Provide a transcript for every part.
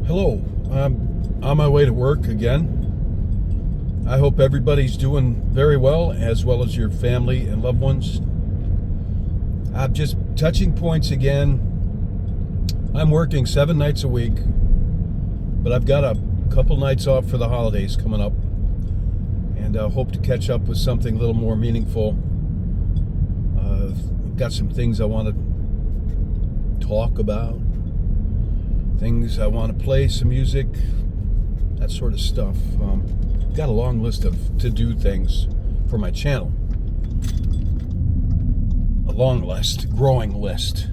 Hello, I'm on my way to work again. I hope everybody's doing very well as your family and loved ones. I'm just touching points again. I'm working 7 nights a week, but I've got a couple nights off for the holidays coming up, and I hope to catch up with something a little more meaningful. I've got some things I want to talk about, things I want to play, some music, that sort of stuff. Got a long list of to-do things for my channel. A long list, growing list.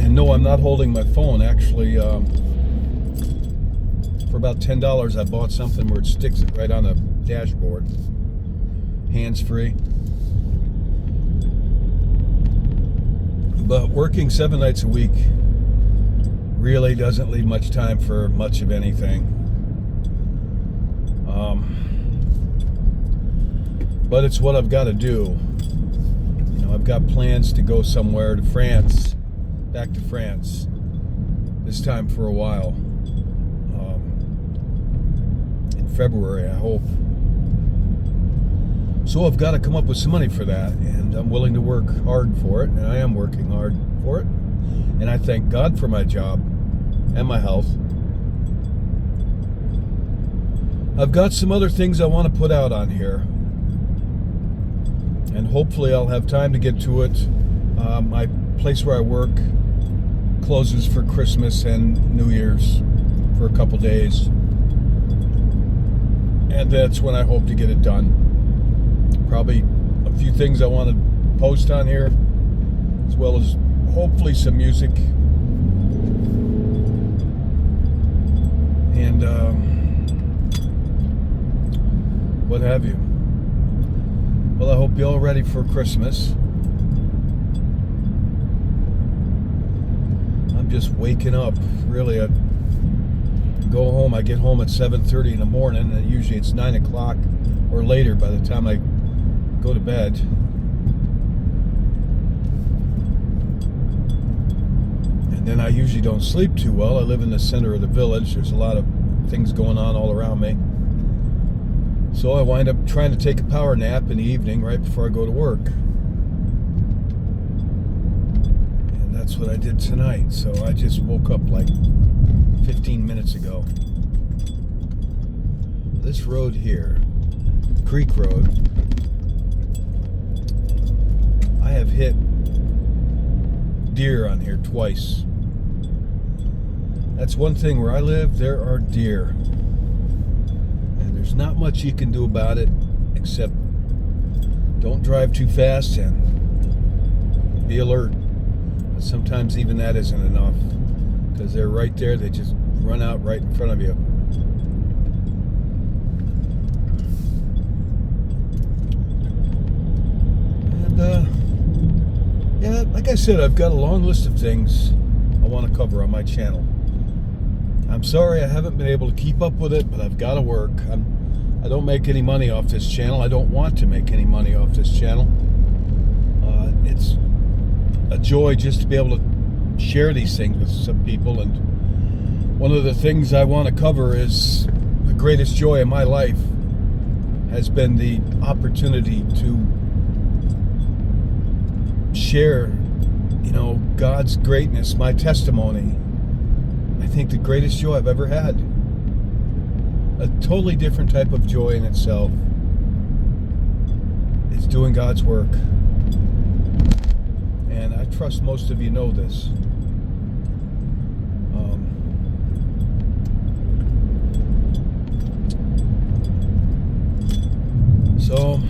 And no, I'm not holding my phone. Actually, for about $10, I bought something where it sticks it right on the dashboard. Hands-free. But working 7 nights a week really doesn't leave much time for much of anything. But it's what I've got to do. You know, I've got plans to go somewhere to France, back to France, this time for a while. In February, I hope. So I've got to come up with some money for that, and I'm willing to work hard for it, and I am working hard for it. And I thank God for my job and my health. I've got some other things I want to put out on here, and hopefully I'll have time to get to it. My place where I work closes for Christmas and New Year's for a couple days, and that's when I hope to get it done. Probably a few things I want to post on here, as well as hopefully some music and what have you. Well, I hope you're all ready for Christmas. I'm just waking up. Really, I go home. I get home at 7:30 in the morning, and usually it's 9 o'clock or later by the time I go to bed. And then I usually don't sleep too well. I live in the center of the village. There's a lot of things going on all around me. So I wind up trying to take a power nap in the evening right before I go to work. And that's what I did tonight. So I just woke up like 15 minutes ago. This road here, Creek Road, I have hit deer on here twice. That's one thing. Where I live, there are deer, and there's not much you can do about it except don't drive too fast and be alert. But sometimes even that isn't enough, because they're right there. They just run out right in front of you. Yeah, like I said, I've got a long list of things I want to cover on my channel. I'm sorry I haven't been able to keep up with it, but I've got to work. I don't make any money off this channel. I don't want to make any money off this channel. It's a joy just to be able to share these things with some people, and one of the things I want to cover is the greatest joy in my life has been the opportunity to share, God's greatness, my testimony. I think the greatest joy I've ever had. A totally different type of joy in itself. It's doing God's work. And I trust most of you know this. So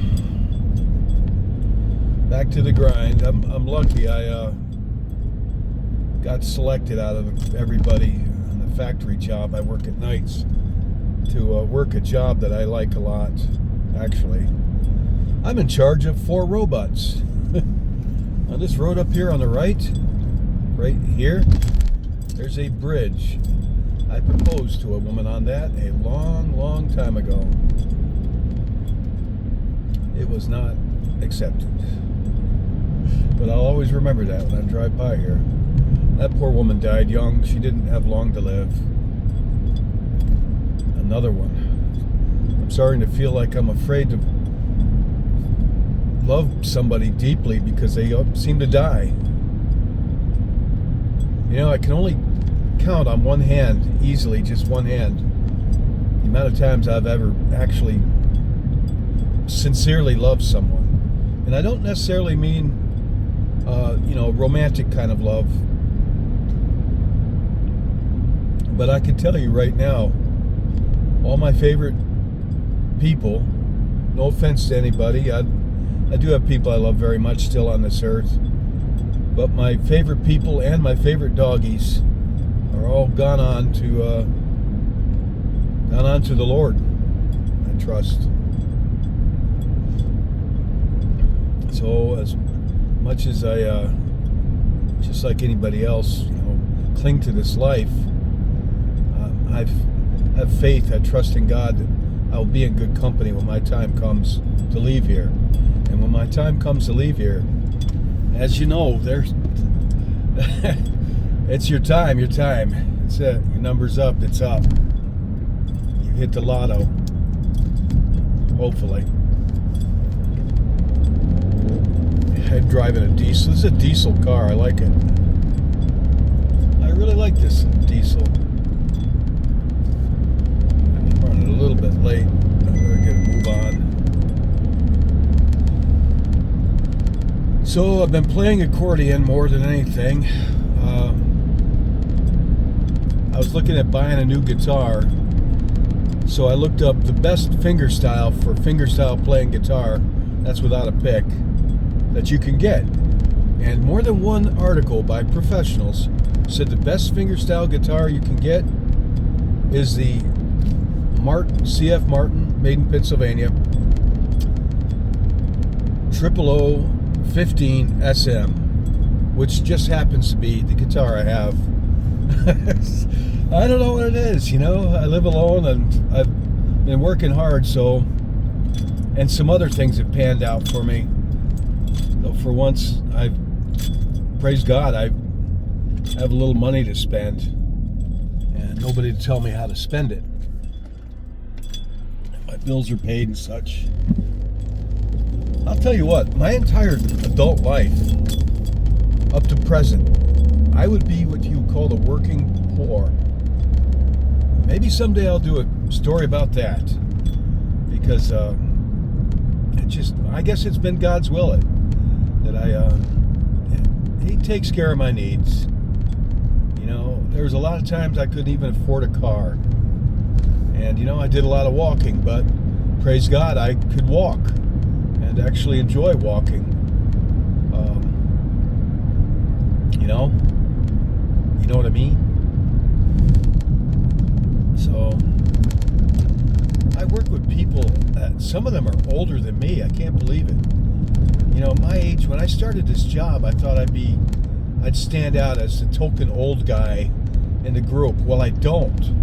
back to the grind. I'm lucky. I got selected out of everybody in the factory job. I work at nights to work a job that I like a lot. Actually, I'm in charge of 4 robots. On this road up here on the right here, there's a bridge. I proposed to a woman on that a long time ago. It was not accepted. but I'll always remember that when I drive by here. That poor woman died young. She didn't have long to live. Another one. I'm starting to feel like I'm afraid to love somebody deeply because they seem to die. You know, I can only count on one hand, easily, just one hand, the amount of times I've ever actually sincerely loved someone. And I don't necessarily mean, romantic kind of love. But I can tell you right now, all my favorite people, no offense to anybody, I do have people I love very much still on this earth, but my favorite people and my favorite doggies are all gone on to the Lord, I trust. So as much as I, just like anybody else, cling to this life, I have faith, I trust in God that I will be in good company when my time comes to leave here. And when my time comes to leave here, as you know, it's your time. It's it. Your number's up, it's up. You hit the lotto. Hopefully. I'm driving a diesel. This is a diesel car. I like it. I really like this diesel. I'm running a little bit late. I better get a move on. So I've been playing accordion more than anything. I was looking at buying a new guitar, so I looked up the best fingerstyle for fingerstyle playing guitar. That's without a pick, that you can get. And more than one article by professionals said the best fingerstyle guitar you can get is the CF Martin, made in Pennsylvania, 00015 SM, which just happens to be the guitar I have. I don't know what it is, I live alone and I've been working hard, and some other things have panned out for me. Though for once, praise God, I have a little money to spend and nobody to tell me how to spend it. My bills are paid and such. I'll tell you what, my entire adult life, up to present, I would be what you would call the working poor. Maybe someday I'll do a story about that, because I guess it's been God's will that He takes care of my needs. There was a lot of times I couldn't even afford a car, and I did a lot of walking, but praise God, I could walk and actually enjoy walking. You know what I mean? So I work with people that some of them are older than me. I can't believe it. My age, when I started this job, I thought I'd stand out as the token old guy in the group. Well, I don't.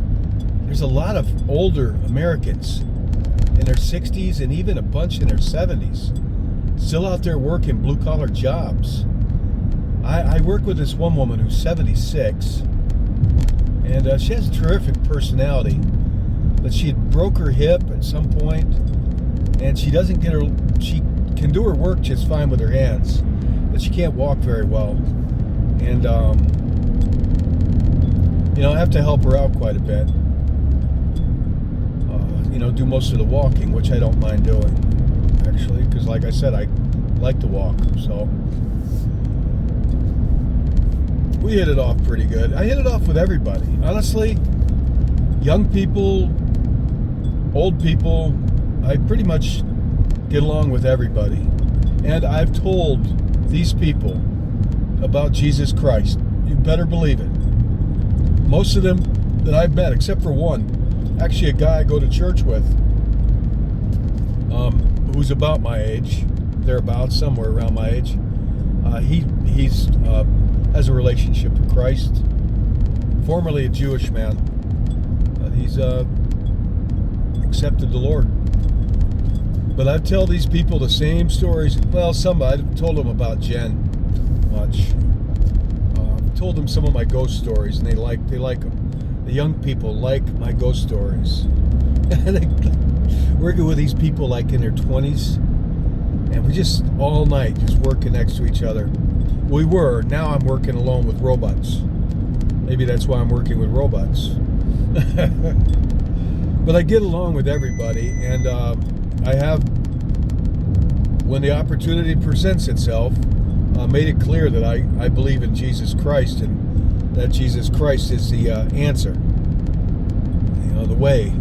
There's a lot of older Americans in their 60s and even a bunch in their 70s still out there working blue-collar jobs. I work with this one woman who's 76, and she has a terrific personality, but she had broke her hip at some point, and she can do her work just fine with her hands, but she can't walk very well. And I have to help her out quite a bit. Do most of the walking, which I don't mind doing, actually, because like I said, I like to walk. So we hit it off pretty good. I hit it off with everybody, honestly. Young people, old people, I pretty much get along with everybody. And I've told these people about Jesus Christ. You better believe it. Most of them that I've met, except for one, actually a guy I go to church with, who's about my age, thereabouts, somewhere around my age. He's has a relationship with Christ. Formerly a Jewish man, but he's accepted the Lord. But I tell these people the same stories. Well, I told them about Jen. told them some of my ghost stories, and they like them. The young people like my ghost stories. Working with these people like in their 20s, and we just all night just working next to each other. We were. Now I'm working alone with robots. Maybe that's why I'm working with robots. But I get along with everybody, and I have, when the opportunity presents itself, made it clear that I believe in Jesus Christ, and that Jesus Christ is the answer, the way.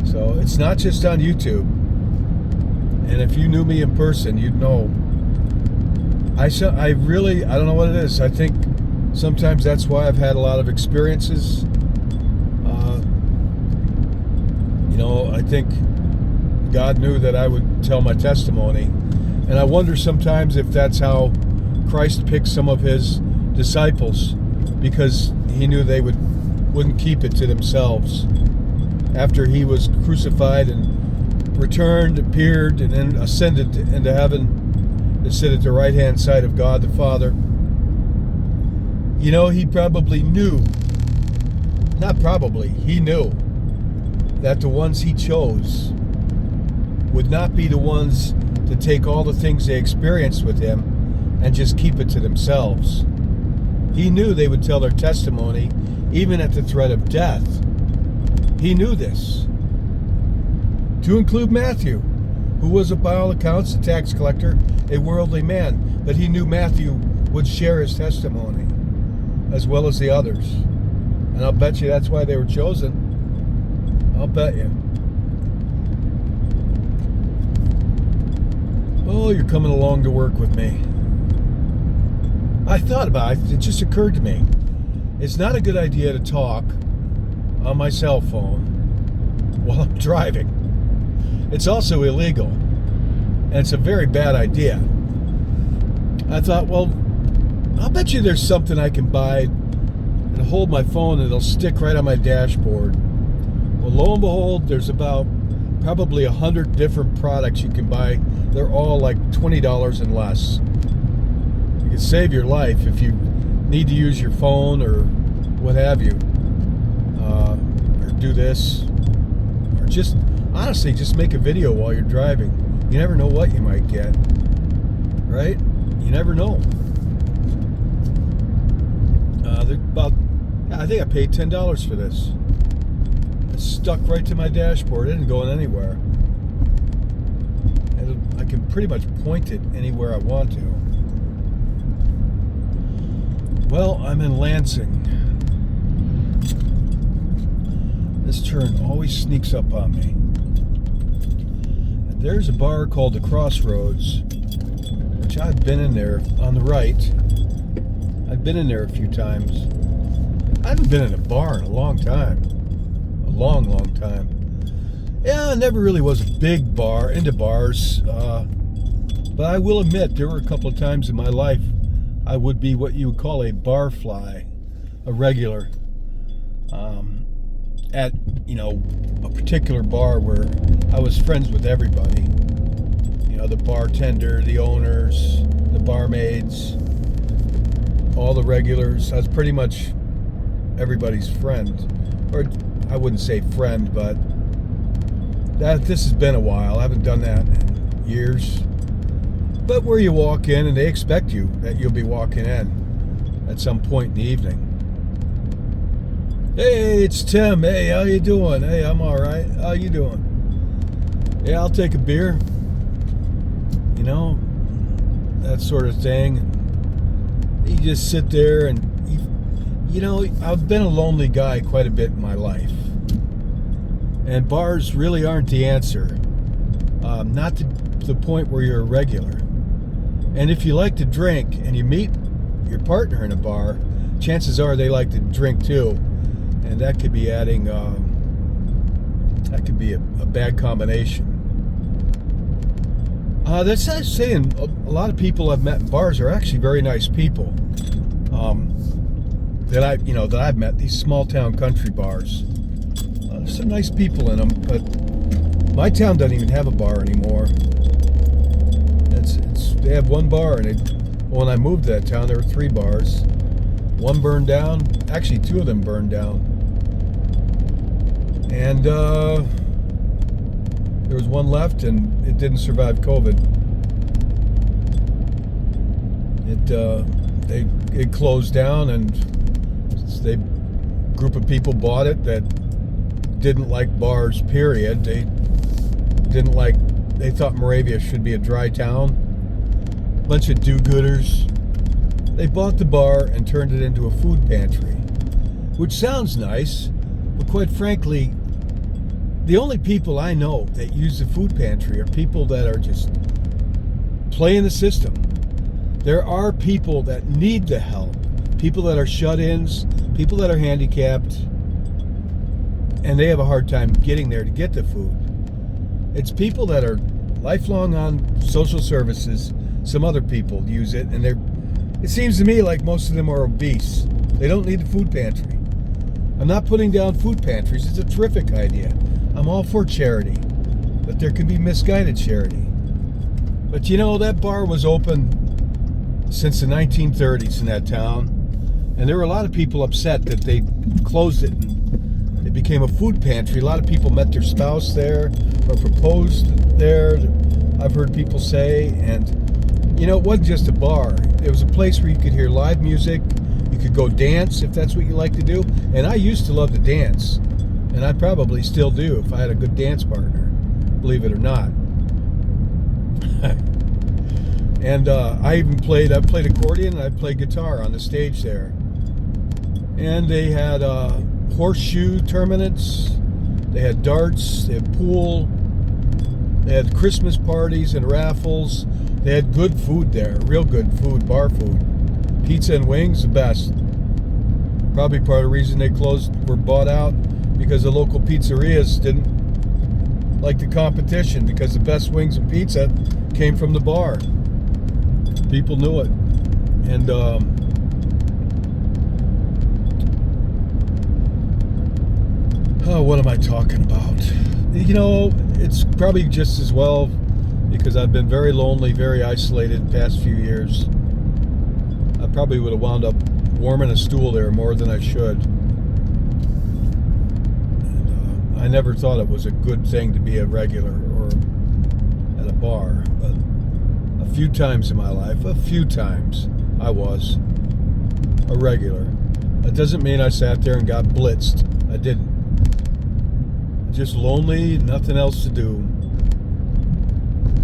So it's not just on YouTube. And if you knew me in person, you'd know. I don't know what it is. I think sometimes that's why I've had a lot of experiences. I think God knew that I would tell my testimony. And I wonder sometimes if that's how Christ picked some of his disciples, because he knew they wouldn't keep it to themselves. After he was crucified and returned, appeared, and then ascended into heaven to sit at the right-hand side of God the Father, he probably knew, he knew that the ones he chose would not be the ones to take all the things they experienced with him and just keep it to themselves. He knew they would tell their testimony even at the threat of death. He knew this. To include Matthew, who was by all accounts a tax collector, a worldly man, but he knew Matthew would share his testimony as well as the others. And I'll bet you that's why they were chosen. I'll bet you. Oh, you're coming along to work with me. I thought about it. It just occurred to me. It's not a good idea to talk on my cell phone while I'm driving. It's also illegal. And it's a very bad idea. I thought, well, I'll bet you there's something I can buy and hold my phone and it'll stick right on my dashboard. Well, lo and behold, there's about probably 100 different products you can buy. They're all like $20 and less. You can save your life if you need to use your phone or what have you, or do this, or just honestly just make a video while you're driving. You never know what you might get, right? You never know. I think I paid $10 for this. It's stuck right to my dashboard. It isn't going anywhere. And I can pretty much point it anywhere I want to. Well, I'm in Lansing. This turn always sneaks up on me. And there's a bar called the Crossroads, which I've been in there on the right. I've been in there a few times. I haven't been in a bar in a long time. A long, long time. Yeah, I never really was a big bar, into bars. But I will admit, there were a couple of times in my life I would be what you would call a bar fly, a regular, at, a particular bar where I was friends with everybody. The bartender, the owners, the barmaids, all the regulars. I was pretty much everybody's friend. Or I wouldn't say friend, but this has been a while. I haven't done that in years. But where you walk in and they expect you that you'll be walking in at some point in the evening. Hey, it's Tim. Hey, how you doing? Hey, I'm all right. How you doing? Yeah, I'll take a beer. That sort of thing. And you just sit there and, I've been a lonely guy quite a bit in my life. And bars really aren't the answer. Not to the point where you're a regular. And if you like to drink and you meet your partner in a bar, chances are they like to drink too. And that could be adding, that could be a bad combination. That's not saying a lot of people I've met in bars are actually very nice people. That I've met, these small town country bars. There's some nice people in them, but my town doesn't even have a bar anymore. They have one bar, and when I moved to that town, there were 3 bars. One burned down. Actually, two of them burned down. And there was one left, and it didn't survive COVID. It closed down, and a group of people bought it that didn't like bars, period. They thought Moravia should be a dry town. Bunch of do-gooders. They bought the bar and turned it into a food pantry, which sounds nice, but quite frankly, the only people I know that use the food pantry are people that are just playing the system. There are people that need the help, people that are shut-ins, people that are handicapped, and they have a hard time getting there to get the food. It's people that are lifelong on social services. Some other people use it, and it seems to me like most of them are obese. They don't need the food pantry. I'm not putting down food pantries. It's a terrific idea. I'm all for charity, but there can be misguided charity. But you know, that bar was open since the 1930s in that town, and there were a lot of people upset that they closed it and it became a food pantry. A lot of people met their spouse there or proposed there, I've heard people say. And you know, it wasn't just a bar. It was a place where you could hear live music. You could go dance if that's what you like to do. And I used to love to dance. And I probably still do if I had a good dance partner, believe it or not. And I played accordion, and I played guitar on the stage there. And they had horseshoe tournaments. They had darts. They had pool. They had Christmas parties and raffles. They had good food there, real good food, bar food. Pizza and wings, the best. Probably part of the reason they were bought out, because the local pizzerias didn't like the competition, because the best wings and pizza came from the bar. People knew it. And what am I talking about? You know, it's probably just as well, because I've been very lonely, very isolated the past few years. I probably would have wound up warming a stool there more than I should. And, I never thought it was a good thing to be a regular or at a bar. But a few times in my life, I was a regular. That doesn't mean I sat there and got blitzed. I didn't. Just lonely, nothing else to do.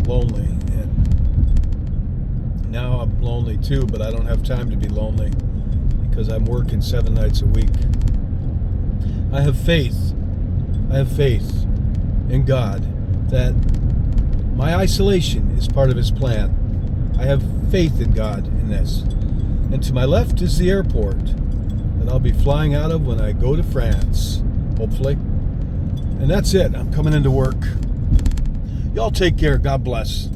Lonely. And now I'm lonely too, but I don't have time to be lonely because I'm working 7 nights a week. I have faith in God that my isolation is part of His plan. I have faith in God in this. And to my left is the airport that I'll be flying out of when I go to France, hopefully. And that's it. I'm coming into work. Y'all take care. God bless.